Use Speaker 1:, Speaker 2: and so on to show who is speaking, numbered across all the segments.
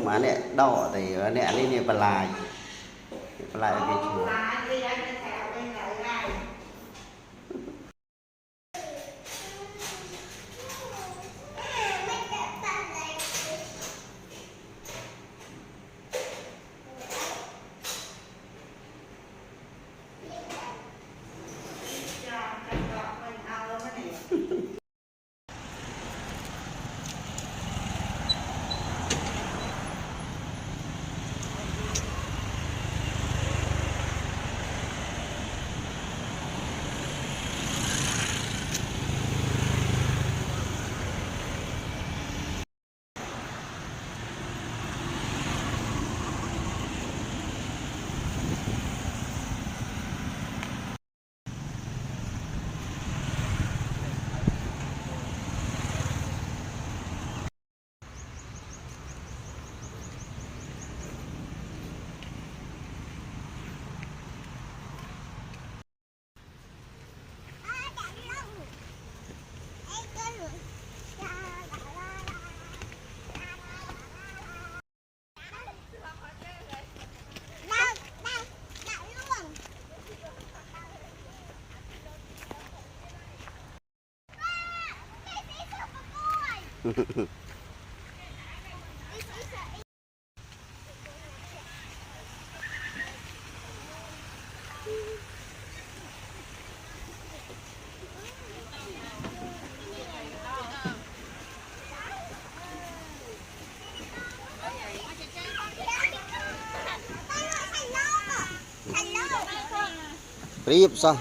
Speaker 1: mà nè đỏ thì nè lên nè bà lại cái chùa Rip sao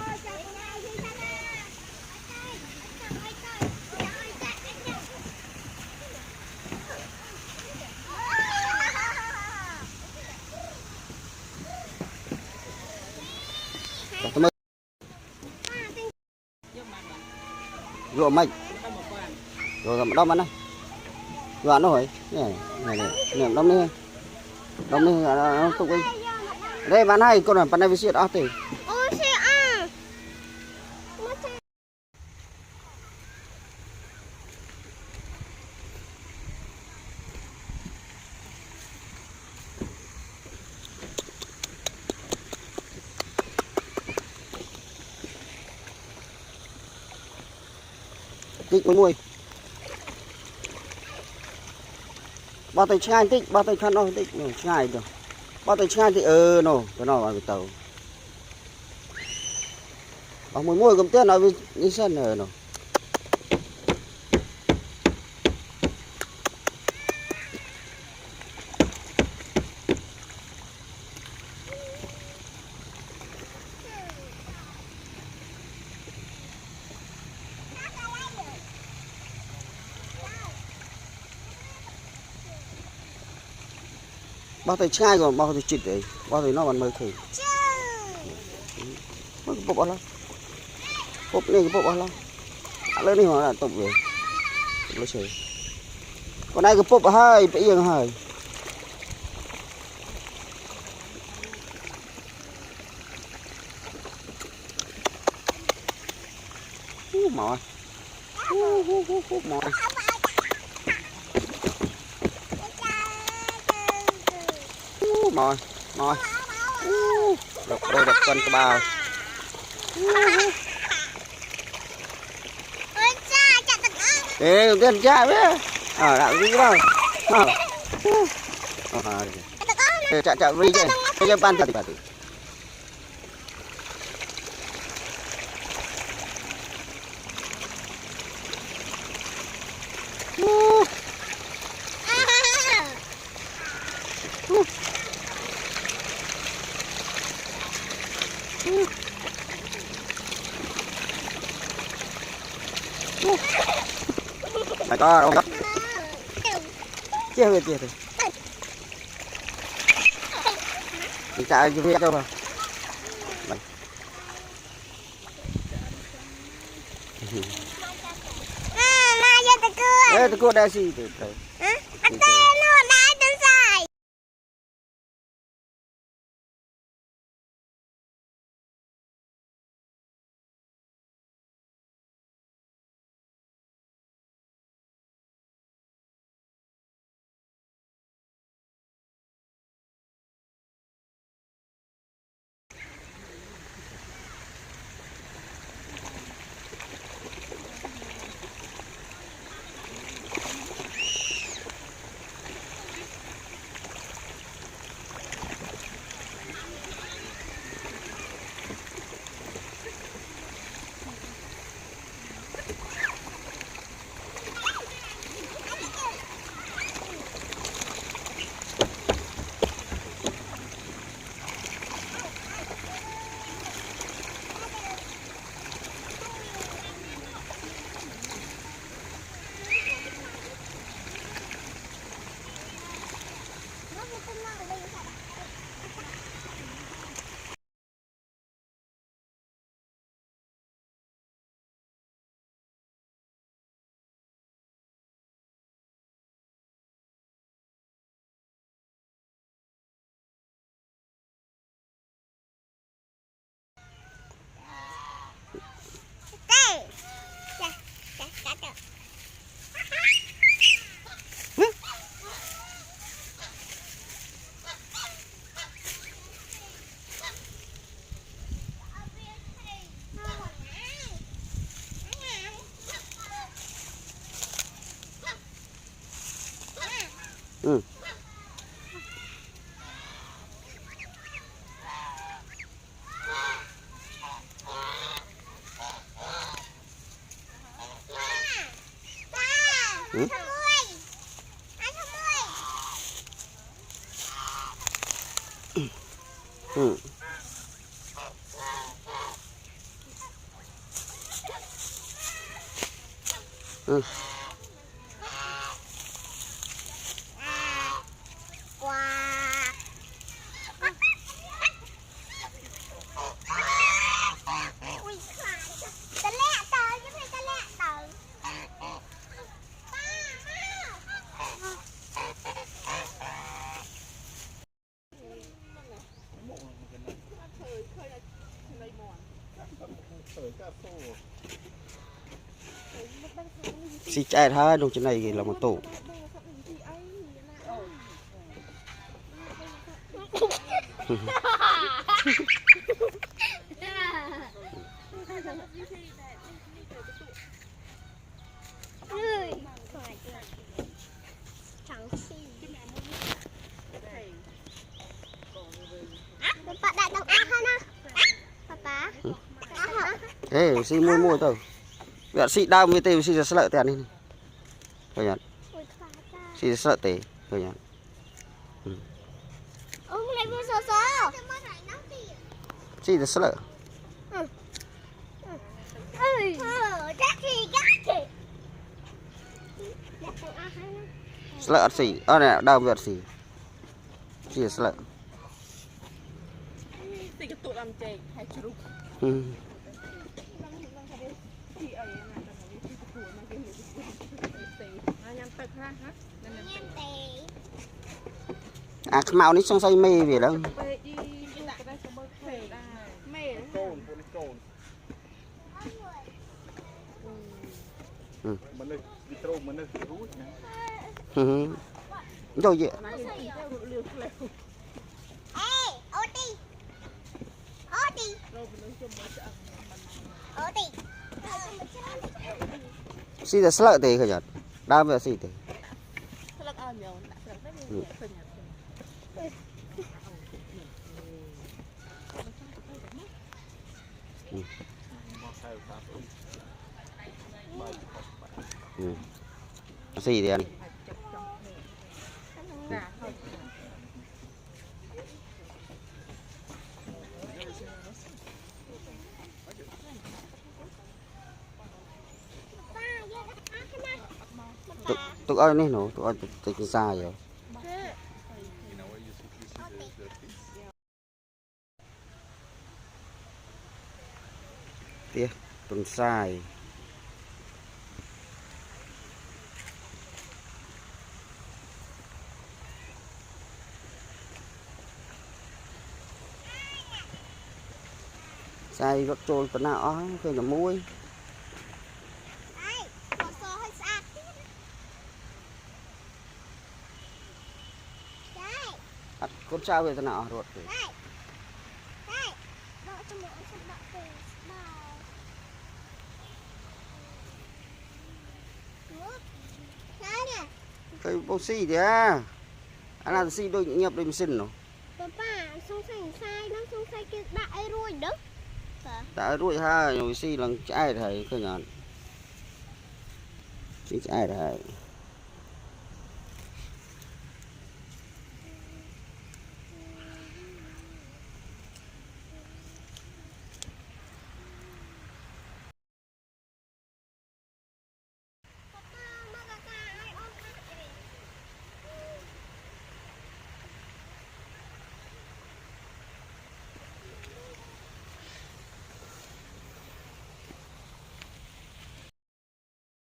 Speaker 1: rượu mạch rồi đâm ăn này đoạn nó hỏi này đâm đi nó tục đi đây bán hay con này bán này với xiết áo thì tích mới nuôi bao tay chai tích bao tay khăn đâu tích chai được bao tay chai thì nó cái nó vào cái tàu ông mới mua cầm tiền nói với đi sân rồi nó bao tay chai còn bao tay chít đấy bao tay nó còn mới thử mới bốc bao lắm bốc này bốc bao lắm lên đi mà là tục rồi nó chơi con này cái bốc hai phải yên hai mỏi mỏi mỏi mỏi đập đôi đập con cái bao ê con trai biết đạo gì đâu chạ ri cái ban thật bạn mày to đâu chia thì đi chạy gì đâu mà tôi đây gì Ừ. Ừ. Xì chạy thôi, đồng trên này thì là một tổ. Ê, xì mua mua tao. Vậy xì đau mới tê xì sợ tiền đi. Coi nhận. Xì sợ tê, coi nhận. Xì sợ. Sợ xì, nè, đau việc xì. Xì sợ.
Speaker 2: Xì cái tụ làm chè hay chụp.
Speaker 1: À, màu ní xong say mê về đâu. Rồi vậy. Xí là sợ thì khởi nhật. Đau về xí thì. Xí thì ăn. Tụi ơi này nó, tụi ơi tụi xa rồi. Tía, tụi sai. Sai gấp trôi phần nào khơi là muối. Con trao về thế nào ruột rồi. Cái bông xì thì à. Anh là xì đôi nhập đôi xin nó.
Speaker 3: Papa, xong sai lắm, xong sai cái đại rồi đó.
Speaker 1: Đã ruồi ha, rồi xì lần trái thầy cơ nhọn. Xì trái thầy.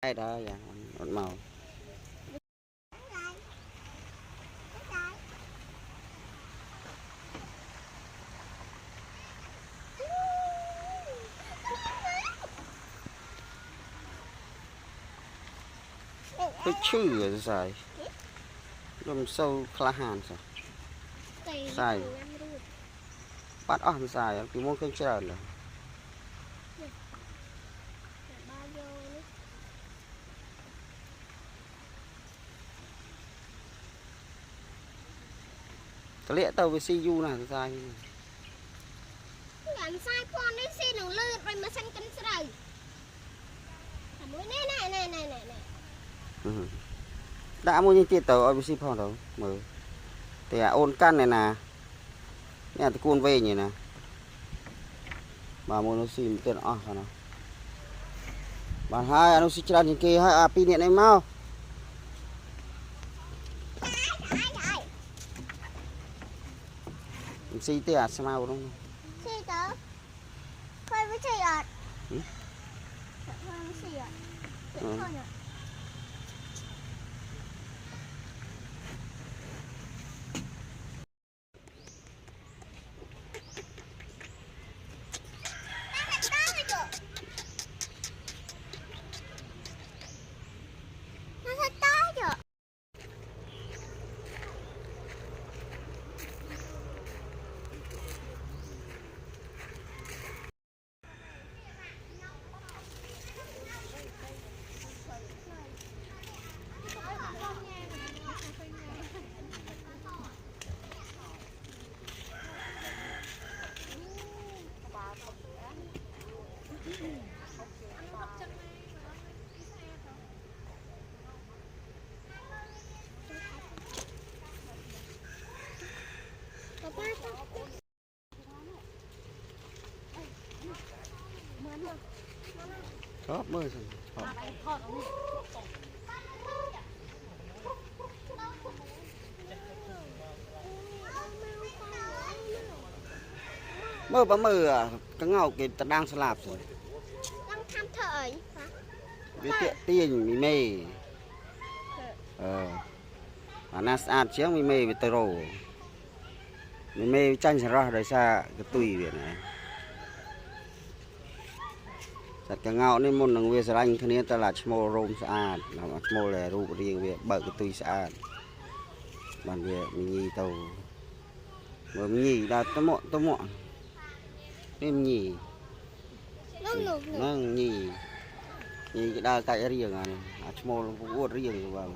Speaker 1: Đây đó, dạ, một màu. Cái chữ ở dài. Đâm sâu khá hàn sao. Dài. Bắt ỏm dài, cái môn kênh chờ rồi. Cái lẽ tàu với CU nào dài.
Speaker 3: Làm sai con đấy xin nó lượt rồi mà xanh cân sợi. Mũi này.
Speaker 1: đã mua những tiết tàu ở bisi phong đâu mở thì ôn căn này nè nhà thì cuốn về nhỉ nè mà mua nó xìm tiền ọ sao nào bạn hai nó xí ra những kia hai pin điện này mau xí tiền sao mau đúng
Speaker 3: xí tớ khơi với xí ạ khơi với xí ạ
Speaker 1: đó bơi rồi mơ bấm mơ cái ngầu cái đang sạp rồi
Speaker 3: đang tham thời
Speaker 1: biết tiền mi mê anh ăn chiếc mi mê với tơ rồ mi mê chanh ra đời xa cái tùy vậy này thật cái ngạo nên môn năng về anh thế ta là small room sạch làm small là ru riêng về bờ cái tùy sạch bàn về mình nhì tàu rồi mình nhì là tao mọn em nhì nó nhì cái đa cái riêng à small cũng riêng vào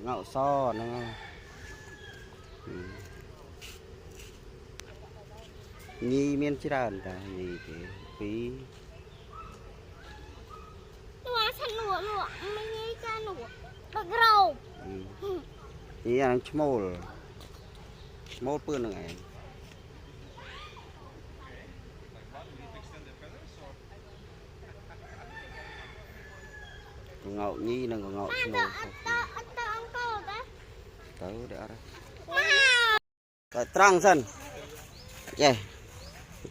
Speaker 1: ngạo so nó nhi miên chỉ ra cả gì cái phí
Speaker 3: lúa sạch lúa mình nghĩ cha lúa bạc rau
Speaker 1: ý là small pươn là ngày ngạo nhi là ngạo small tới để đây cái trăng sân yeah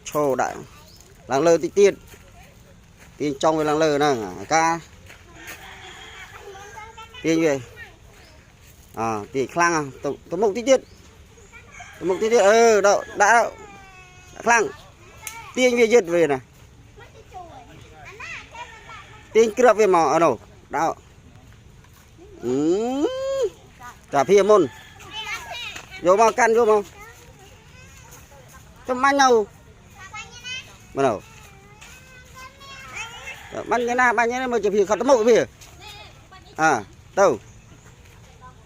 Speaker 1: show đại làng lơ tí tiên trong cái làng lơ nè ca tiên về thì khang tôi mục tí tiết đâu đã khang tiên về giật về này tiên kia về mỏ ở đâu đâu cả phía môn vô mau căn vô mau trong bánh đâu bắt đầu bánh cái nào mà chỉ phía khát mốc phía đâu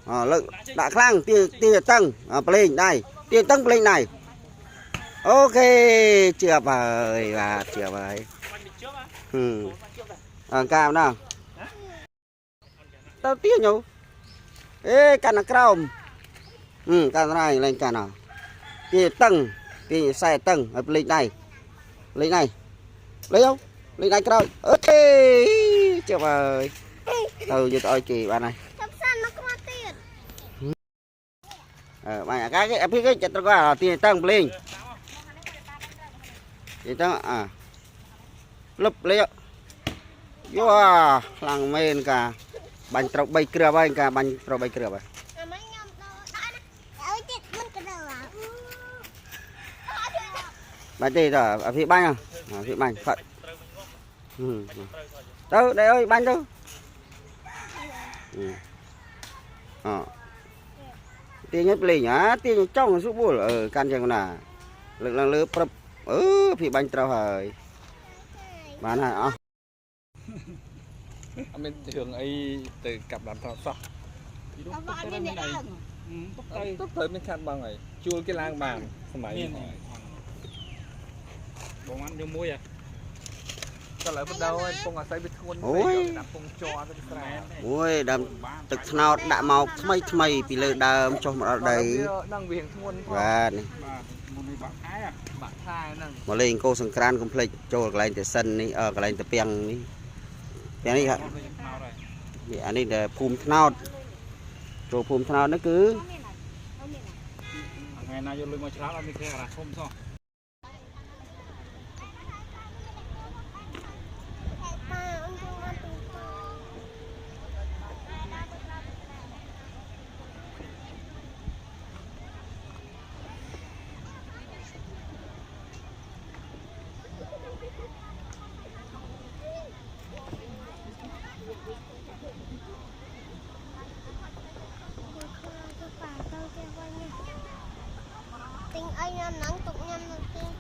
Speaker 1: lợn đã khang tia tăng plane đây tia tăng plane này ok chưa bài và chưa bài cam nào tao tia nhau ê cành nó còng cành này lên cành nào tia tăng tia xe tăng ở plane này lấy không lấy này cái ok chưa bài từ giờ tôi chị bạn này mà cái phía cái chặt qua tiền tăng lên tiền tăng lấp lấy vô làng men cả bánh trâu bay cửa bay cả bánh trâu bay cửa bay bánh gì rồi ở phía bánh ở phía bánh phận đâu đây ơi bánh đâu tiền nhất lên nhá tiền trong số buồn ở căn chẳng nào lực lượng lớn prập phía bánh trâu hỏi bán hả
Speaker 4: anh bên thường ấy từ cặp đàn thọ sao tốt tới bên chặt bằng này chua cái lang bàn máy
Speaker 5: bông ăn vô muối à
Speaker 4: ก็เลยเป็นดาวปงอาศัยเป็นคนดับปงจอเป็นแสบ
Speaker 1: ôi đầm thực nào đã màu thay bị lơ đầm cho một đây
Speaker 4: นั่งเวียงทุน
Speaker 1: và này
Speaker 5: มันมีบางท้ายอ่ะ
Speaker 4: บะทายนั่ง
Speaker 1: mà lên cô sừng cran complete cho cái này từ sân này cái này từ piang này piang này hả
Speaker 5: มันเป็นเมาเลย
Speaker 1: thì anh ấy là phum nào rồi phum nào nó cứ
Speaker 5: ไงนายโยนเลยมาช้าเราไม่เคยอะไรชมซ้อ
Speaker 3: Ba, ông cho con tụi con. Tình anh nắng tụng nhân một tiên